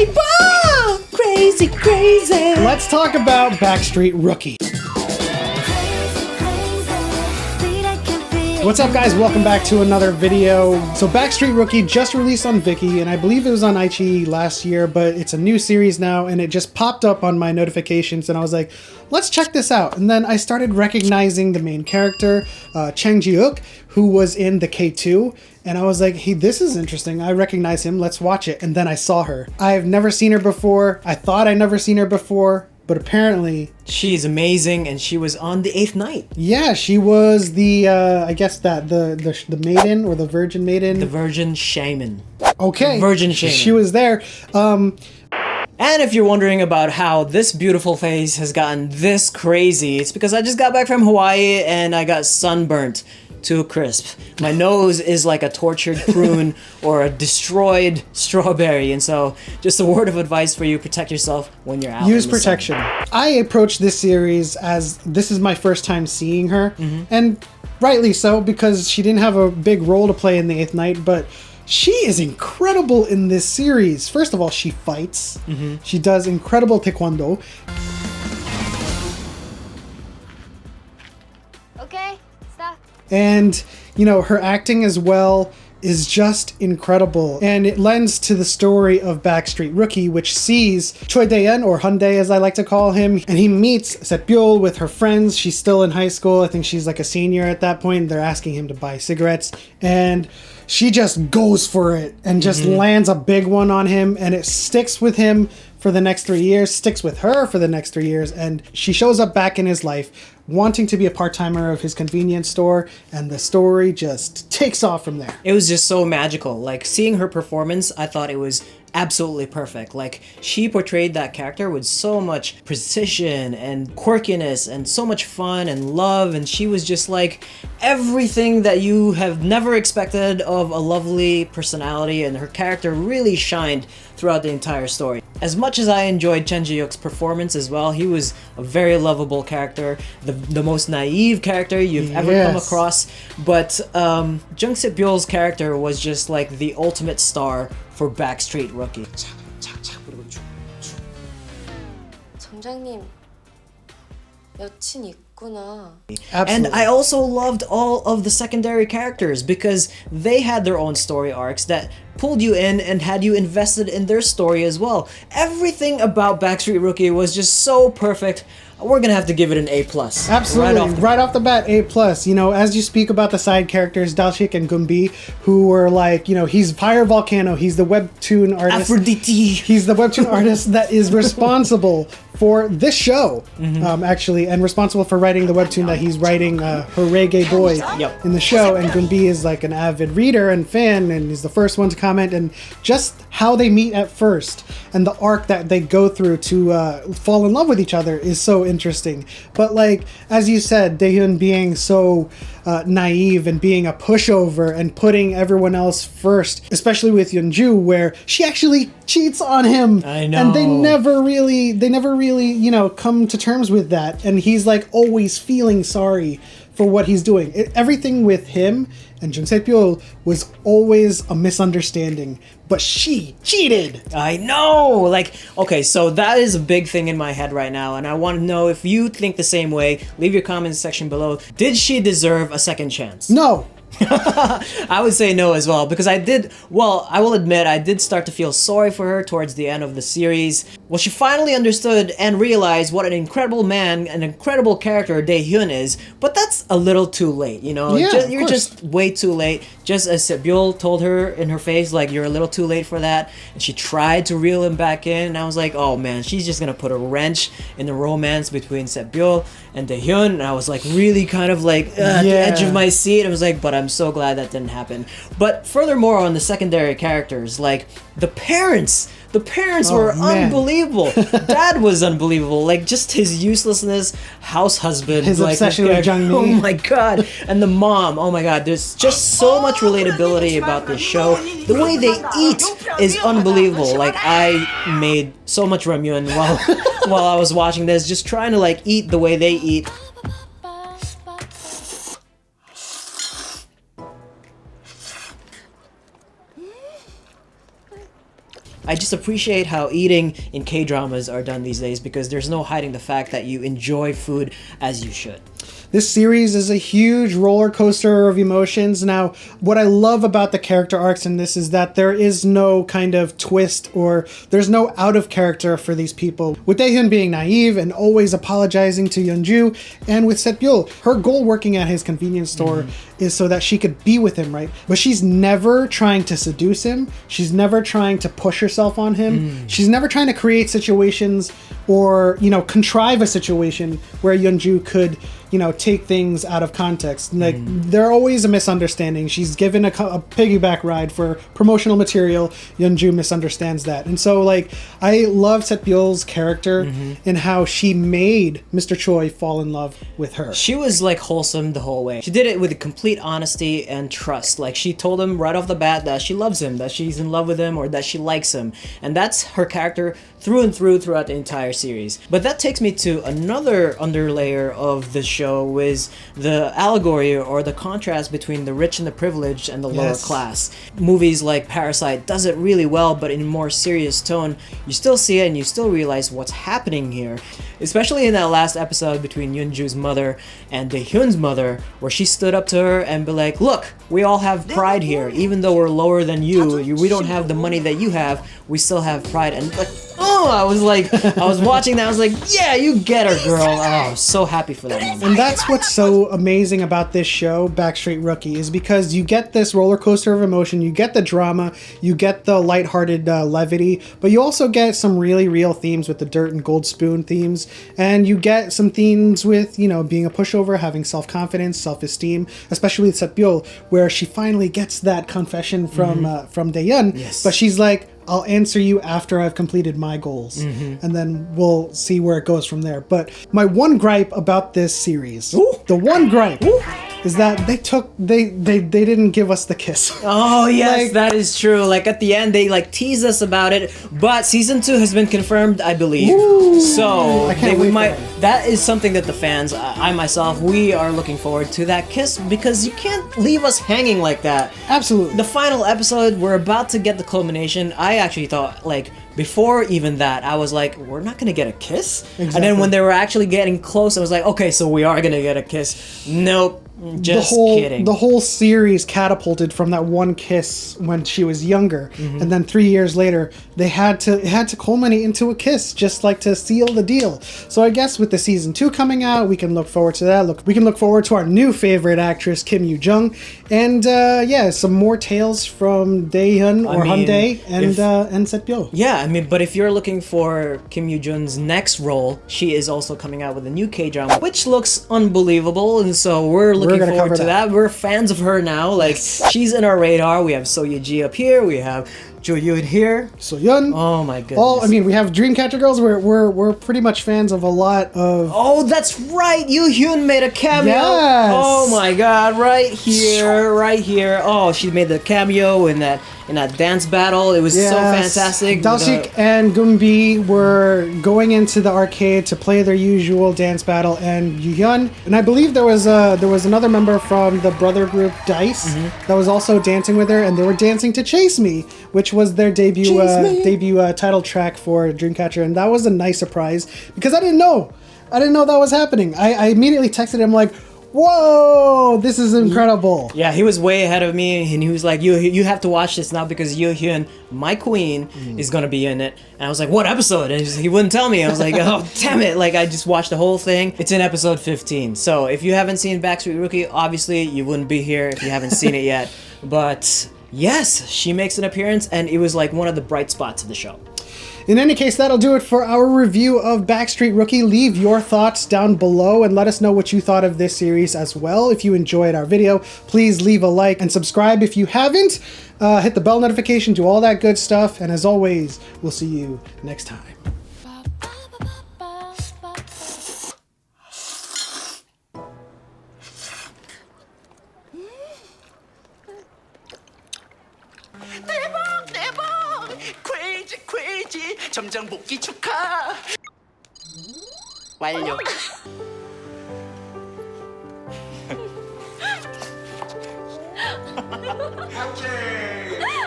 K-pop! Crazy, crazy! Let's talk about Backstreet Rookie. What's up, guys? Welcome back to another video. So Backstreet Rookie just released on Viki, and I believe it was on iQIYI last year, but it's a new series now, and it just popped up on my notifications, and I was like, let's check this out. And then I started recognizing the main character, Chang, who was in the K2, and I was like, hey, this is interesting. I recognize him. Let's watch it. And then I saw her. I've never seen her before. I thought I'd never seen her before, but apparently she's amazing, and she was on the 8th night. Yeah, she was the I guess that the maiden, or the virgin maiden. The virgin shaman. Okay. Virgin shaman. She was there. And if you're wondering about how this beautiful face has gotten this crazy, it's because I just got back from Hawaii and I got sunburnt to a crisp. My nose is like a tortured prune or a destroyed strawberry, and so just a word of advice for you: protect yourself when you're out. Use protection. I approached this series as this is my first time seeing her, and rightly so, because she didn't have a big role to play in the 8th night, but she is incredible in this series. First of all, she fights. She does incredible taekwondo. Okay, stop. And, you know, her acting as well is just incredible. And it lends to the story of Backstreet Rookie, which sees Choi Dae-yeon, or Hyundai as I like to call him, and he meets Byeol with her friends. She's still in high school. I think she's like a senior at that point. They're asking him to buy cigarettes, and she just goes for it and just lands a big one on him, and it sticks with him for the next 3 years, sticks with her for the next 3 years, and she shows up back in his life wanting to be a part-timer of his convenience store, and the story just takes off from there. It was just so magical. Like, seeing her performance, I thought it was absolutely perfect. Like, she portrayed that character with so much precision and quirkiness and so much fun and love, and she was just like everything that you have never expected of a lovely personality, and her character really shined throughout the entire story. As much as I enjoyed Chang Ji-hyuk's performance as well, he was a very lovable character, the most naive character you've ever come across, but Jung Sik-byul's character was just like the ultimate star for Backstreet Rookie. 점장님, 여친 있구나. Absolutely. And I also loved all of the secondary characters because they had their own story arcs that pulled you in and had you invested in their story as well. Everything about Backstreet Rookie was just so perfect. We're gonna have to give it an A+. Absolutely, right off the bat, A+. You know, as you speak about the side characters, Dalshik and Gumbi, who were like, you know, he's Fire Volcano, he's the webtoon artist. Aphrodite. He's the webtoon artist that is responsible for this show, actually, and responsible for writing the webtoon that he's writing, her reggae boy, in the show. And Gumbi is like an avid reader and fan, and he's the first one to comment. And just how they meet at first and the arc that they go through to fall in love with each other is so interesting. But like, as you said, Daehyun being so naive and being a pushover and putting everyone else first, especially with Yoon Joo, where she actually cheats on him. I know. And they never really, you know, come to terms with that. And he's like always feeling sorry for what he's doing. Everything with him and Jung Sik-byul was always a misunderstanding, but she cheated. I know! Like, okay, so that is a big thing in my head right now, and I want to know if you think the same way. Leave your comments section below. Did she deserve a second chance? No. I would say no as well, because I will admit, I did start to feel sorry for her towards the end of the series. Well, she finally understood and realized what an incredible man, an incredible character Daehyun is, but that's a little too late, you know? Yeah, You're just way too late. Just as Byeol told her in her face, like, you're a little too late for that, and she tried to reel him back in, and I was like, oh man, she's just gonna put a wrench in the romance between Byeol and Daehyun, and I was like really kind of like at the edge of my seat. I was like, but I'm so glad that didn't happen. But furthermore, on the secondary characters, like the parents were unbelievable. Dad was unbelievable. Like, just his uselessness, house husband, his like, obsession with Jungmi. Oh my god. And the mom, oh my god, there's just so much relatability about this show. The way they eat is unbelievable. Like, I made so much ramyun while I was watching this, just trying to like eat the way they eat. I just appreciate how eating in K-dramas are done these days, because there's no hiding the fact that you enjoy food as you should. This series is a huge roller coaster of emotions. Now, what I love about the character arcs in this is that there is no kind of twist, or there's no out of character for these people. With Daehyun being naive and always apologizing to Yoon Joo, and with Byeol, her goal working at his convenience store is so that she could be with him, right? But she's never trying to seduce him. She's never trying to push herself on him. She's never trying to create situations or, contrive a situation where Yoon Joo could, take things out of context. Like, they're always a misunderstanding. She's given a piggyback ride for promotional material. Yoon Joo misunderstands that. And so, I love Byeol's character and how she made Mr. Choi fall in love with her. She was wholesome the whole way. She did it with complete honesty and trust. She told him right off the bat that she loves him, that she's in love with him, or that she likes him. And that's her character through and through throughout the entire series. But that takes me to another underlayer of the show, is the allegory, or the contrast between the rich and the privileged and the lower class. Movies like Parasite does it really well, but in a more serious tone. You still see it and you still realize what's happening here. Especially in that last episode between Yoon Joo's mother and Daehyun's mother, where she stood up to her and be like, look, we all have pride here. Even though we're lower than you, we don't have the money that you have, we still have pride. And I was watching that, I was like, yeah, you get her, girl. Oh, I was so happy for that moment. And that's what's so amazing about this show, Backstreet Rookie, is because you get this roller coaster of emotion, you get the drama, you get the lighthearted levity, but you also get some really real themes with the Dirt and Gold Spoon themes, and you get some themes with, being a pushover, having self-confidence, self-esteem, especially with Byeol, where she finally gets that confession from Daehyun, but she's like, I'll answer you after I've completed my goals, and then we'll see where it goes from there. But my one gripe about this series, the one gripe, is that they didn't give us the kiss. Oh yes, that is true. At the end, they tease us about it, but season 2 has been confirmed, I believe. Ooh, so we might. That is something that the fans, I myself, we are looking forward to that kiss, because you can't leave us hanging like that. Absolutely. The final episode, we're about to get the culmination. I actually thought, before even that, I was like, we're not gonna get a kiss? Exactly. And then when they were actually getting close, I was like, okay, so we are gonna get a kiss. Nope. Just kidding. The whole series catapulted from that one kiss when she was younger, and then 3 years later, it had to culminate into a kiss, just to seal the deal. So I guess with the season 2 coming out, we can look forward to that. We can look forward to our new favorite actress, Kim Yoo Jung, and some more tales from Daehyun or Hyundai and Byeol. Yeah, but if you're looking for Kim Yoo Jung's next role, she is also coming out with a new K-drama, which looks unbelievable, and so we're looking forward to that. We're fans of her now. She's in our radar. We have So Ye-ji up here. We have Jo Yoon here. So-yeon. Oh my goodness. We have Dreamcatcher girls. We're pretty much fans of a lot of. Oh, that's right. Yoohyeon made a cameo. Yes. Oh my God! Right here. Oh, she made the cameo in that dance battle. It was so fantastic. Dalsik and Gumbi were going into the arcade to play their usual dance battle, and Yoohyeon, and I believe there was another member from the brother group Dice that was also dancing with her, and they were dancing to Chase Me, which was their debut title track for Dreamcatcher, and that was a nice surprise because I didn't know that was happening. I immediately texted him like, whoa, this is incredible. Yeah, he was way ahead of me, and he was like, you have to watch this now because Yoohyeon, my queen, is going to be in it. And I was like, what episode? And he wouldn't tell me. I was like, oh, damn it. I just watched the whole thing. It's in episode 15. So if you haven't seen Backstreet Rookie, obviously you wouldn't be here if you haven't seen it yet. But yes, she makes an appearance, and it was one of the bright spots of the show. In any case, that'll do it for our review of Backstreet Rookie. Leave your thoughts down below and let us know what you thought of this series as well. If you enjoyed our video, please leave a like and subscribe if you haven't. Hit the bell notification, do all that good stuff. And as always, we'll see you next time. 점장 복귀 축하. 완료. 오케이.